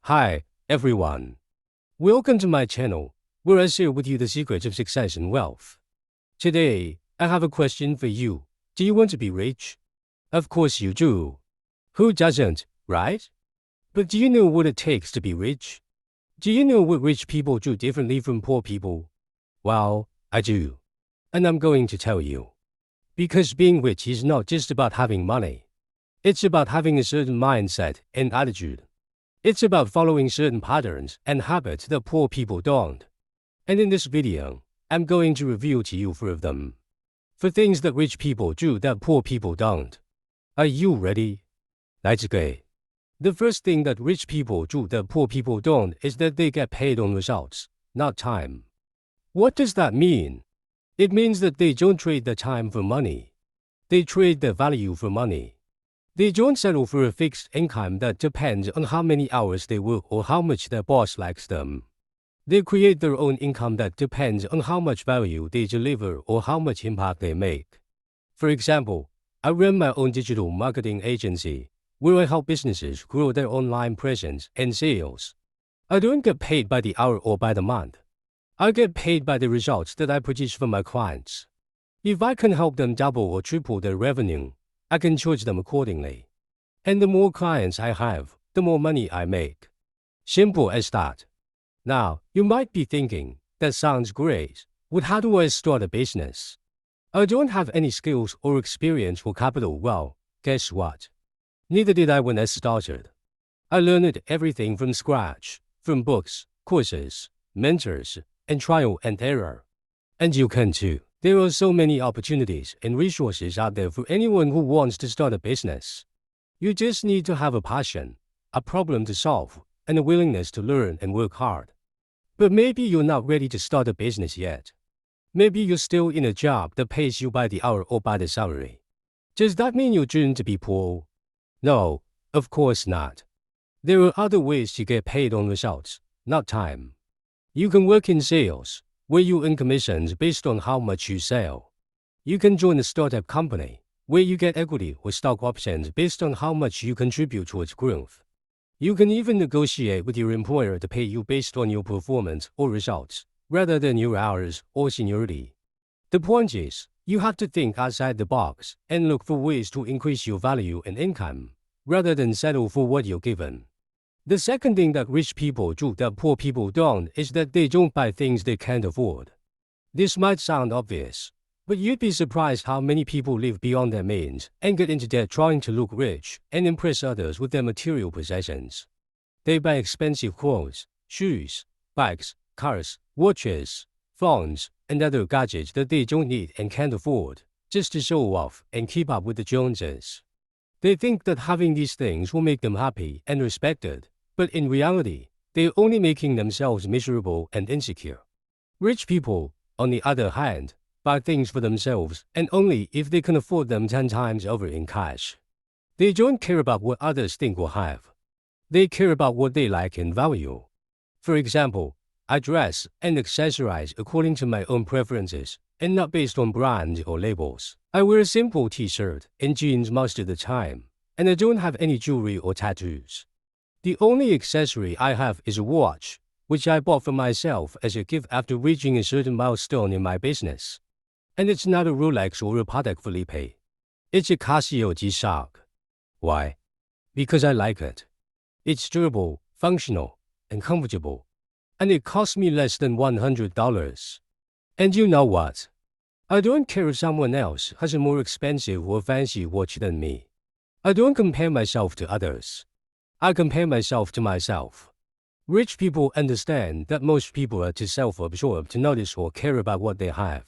Hi, everyone. Welcome to my channel, where I share with you the secrets of success and wealth. Today, I have a question for you. Do you want to be rich? Of course you do. Who doesn't, right? But do you know what it takes to be rich? Do you know what rich people do differently from poor people? Well, I do. And I'm going to tell you. Because being rich is not just about having money. It's about having a certain mindset and attitude. It's about following certain patterns and habits that poor people don't. And in this video, I'm going to reveal to you 4 of them. 4 things that rich people do that poor people don't. Are you ready? Let's go. The first thing that rich people do that poor people don't is that they get paid on results, not time. What does that mean? It means that they don't trade their time for money. They trade their value for money. They don't settle for a fixed income that depends on how many hours they work or how much their boss likes them. They create their own income that depends on how much value they deliver or how much impact they make. For example, I run my own digital marketing agency, where I help businesses grow their online presence and sales. I don't get paid by the hour or by the month. I get paid by the results that I produce for my clients. If I can help them double or triple their revenue, I can charge them accordingly. And the more clients I have, the more money I make. Simple as that. Now, you might be thinking, that sounds great, but how do I start a business? I don't have any skills or experience or capital. Well, guess what? Neither did I when I started. I learned everything from scratch, from books, courses, mentors, and trial and error. And you can too. There are so many opportunities and resources out there for anyone who wants to start a business. You just need to have a passion, a problem to solve, and a willingness to learn and work hard. But maybe you're not ready to start a business yet. Maybe you're still in a job that pays you by the hour or by the salary. Does that mean you're doomed to be poor? No, of course not. There are other ways to get paid on results, not time. You can work in sales, where you earn commissions based on how much you sell. You can join a startup company, where you get equity or stock options based on how much you contribute towards growth. You can even negotiate with your employer to pay you based on your performance or results, rather than your hours or seniority. The point is, you have to think outside the box and look for ways to increase your value and income, rather than settle for what you're given. The second thing that rich people do that poor people don't is that they don't buy things they can't afford. This might sound obvious, but you'd be surprised how many people live beyond their means and get into debt trying to look rich and impress others with their material possessions. They buy expensive clothes, shoes, bikes, cars, watches, phones, and other gadgets that they don't need and can't afford, just to show off and keep up with the Joneses. They think that having these things will make them happy and respected, but in reality, they're only making themselves miserable and insecure. Rich people, on the other hand, buy things for themselves and only if they can afford them 10 times over in cash. They don't care about what others think or have. They care about what they like and value. For example, I dress and accessorize according to my own preferences and not based on brands or labels. I wear a simple t-shirt and jeans most of the time, and I don't have any jewelry or tattoos. The only accessory I have is a watch, which I bought for myself as a gift after reaching a certain milestone in my business. And it's not a Rolex or a Patek Philippe. It's a Casio G-Shock. Why? Because I like it. It's durable, functional, and comfortable. And it cost me less than $100. And you know what? I don't care if someone else has a more expensive or fancy watch than me. I don't compare myself to others. I compare myself to myself. Rich people understand that most people are too self-absorbed to notice or care about what they have.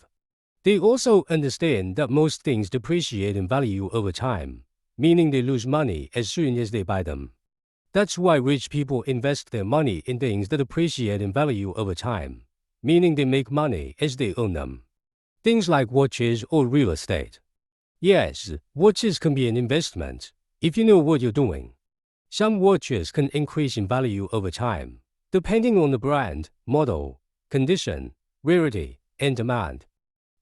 They also understand that most things depreciate in value over time, meaning they lose money as soon as they buy them. That's why rich people invest their money in things that appreciate in value over time, meaning they make money as they own them. Things like watches or real estate. Yes, watches can be an investment, if you know what you're doing. Some watches can increase in value over time, depending on the brand, model, condition, rarity, and demand.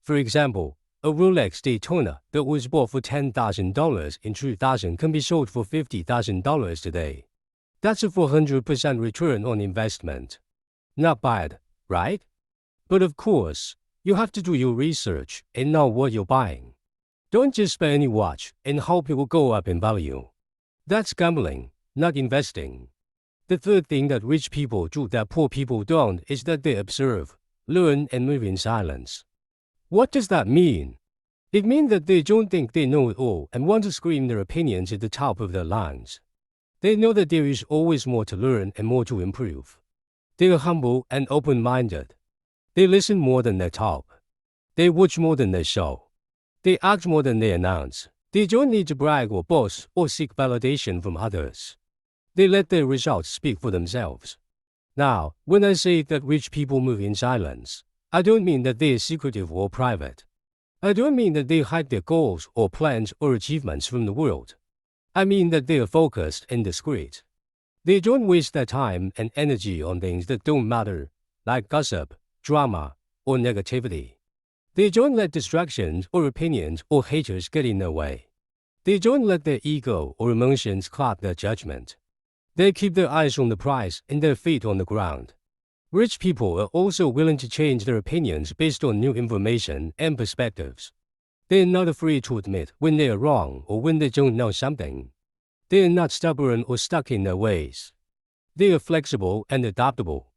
For example, a Rolex Daytona that was bought for $10,000 in 2000 can be sold for $50,000 today. That's a 400% return on investment. Not bad, right? But of course, you have to do your research and know what you're buying. Don't just buy any watch and hope it will go up in value. That's gambling, not investing. The third thing that rich people do that poor people don't is that they observe, learn, and move in silence. What does that mean? It means that they don't think they know it all and want to scream their opinions at the top of their lungs. They know that there is always more to learn and more to improve. They are humble and open-minded. They listen more than they talk. They watch more than they show. They act more than they announce. They don't need to brag or boast or seek validation from others. They let their results speak for themselves. Now, when I say that rich people move in silence, I don't mean that they are secretive or private. I don't mean that they hide their goals or plans or achievements from the world. I mean that they are focused and discreet. They don't waste their time and energy on things that don't matter, like gossip, drama, or negativity. They don't let distractions or opinions or haters get in their way. They don't let their ego or emotions cloud their judgment. They keep their eyes on the prize and their feet on the ground. Rich people are also willing to change their opinions based on new information and perspectives. They are not afraid to admit when they are wrong or when they don't know something. They are not stubborn or stuck in their ways. They are flexible and adaptable.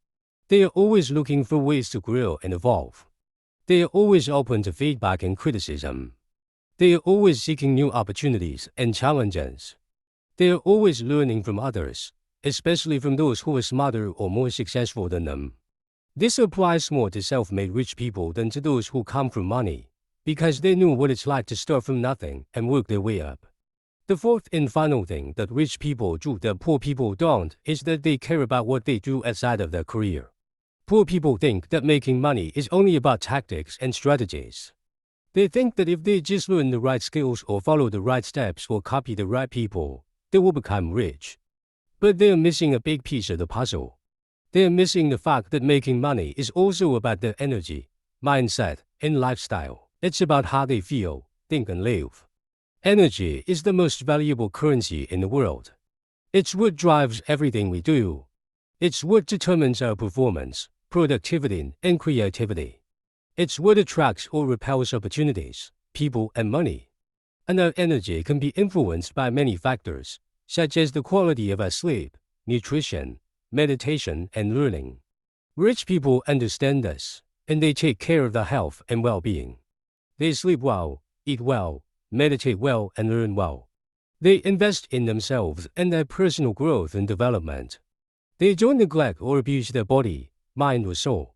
They are always looking for ways to grow and evolve. They are always open to feedback and criticism. They are always seeking new opportunities and challenges. They are always learning from others, especially from those who are smarter or more successful than them. This applies more to self-made rich people than to those who come from money, because they know what it's like to start from nothing and work their way up. The fourth and final thing that rich people do that poor people don't is that they care about what they do outside of their career. Poor people think that making money is only about tactics and strategies. They think that if they just learn the right skills or follow the right steps or copy the right people, they will become rich. But they are missing a big piece of the puzzle. They are missing the fact that making money is also about their energy, mindset, and lifestyle. It's about how they feel, think, and live. Energy is the most valuable currency in the world. It's what drives everything we do. It's what determines our performance, productivity, and creativity. It's what attracts or repels opportunities, people, and money. And our energy can be influenced by many factors, such as the quality of our sleep, nutrition, meditation, and learning. Rich people understand this, and they take care of their health and well-being. They sleep well, eat well, meditate well, and learn well. They invest in themselves and their personal growth and development. They don't neglect or abuse their body, mind, or soul.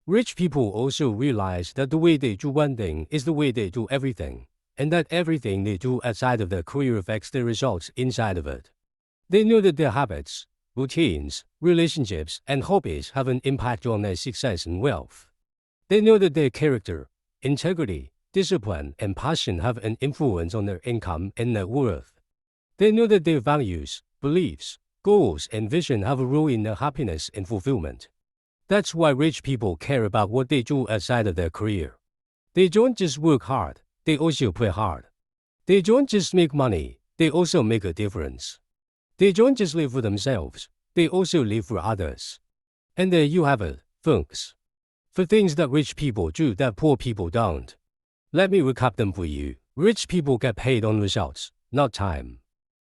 Rich people also realize that the way they do one thing is the way they do everything, and that everything they do outside of their career affects their results inside of it. They know that their habits, routines, relationships, and hobbies have an impact on their success and wealth. They know that their character, integrity, discipline, and passion have an influence on their income and net worth. They know that their values, beliefs, goals, and vision have a role in their happiness and fulfillment. That's why rich people care about what they do outside of their career. They don't just work hard, they also play hard. They don't just make money, they also make a difference. They don't just live for themselves, they also live for others. And there you have it, folks. For things that rich people do that poor people don't. Let me recap them for you. Rich people get paid on results, not time.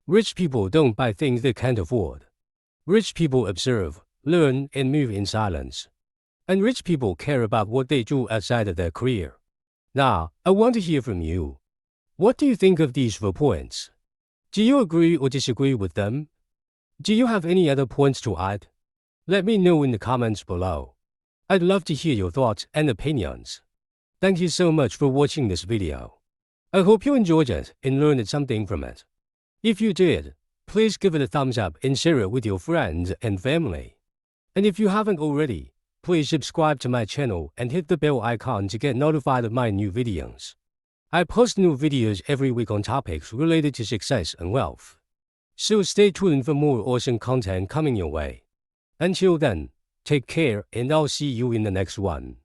Rich people don't buy things they can't afford. Rich people observe, learn, and move in silence. And rich people care about what they do outside of their career. Now, I want to hear from you. What do you think of these 4 points? Do you agree or disagree with them? Do you have any other points to add? Let me know in the comments below. I'd love to hear your thoughts and opinions. Thank you so much for watching this video. I hope you enjoyed it and learned something from it. If you did, please give it a thumbs up and share it with your friends and family. And if you haven't already, please subscribe to my channel and hit the bell icon to get notified of my new videos. I post new videos every week on topics related to success and wealth. So stay tuned for more awesome content coming your way. Until then, take care and I'll see you in the next one.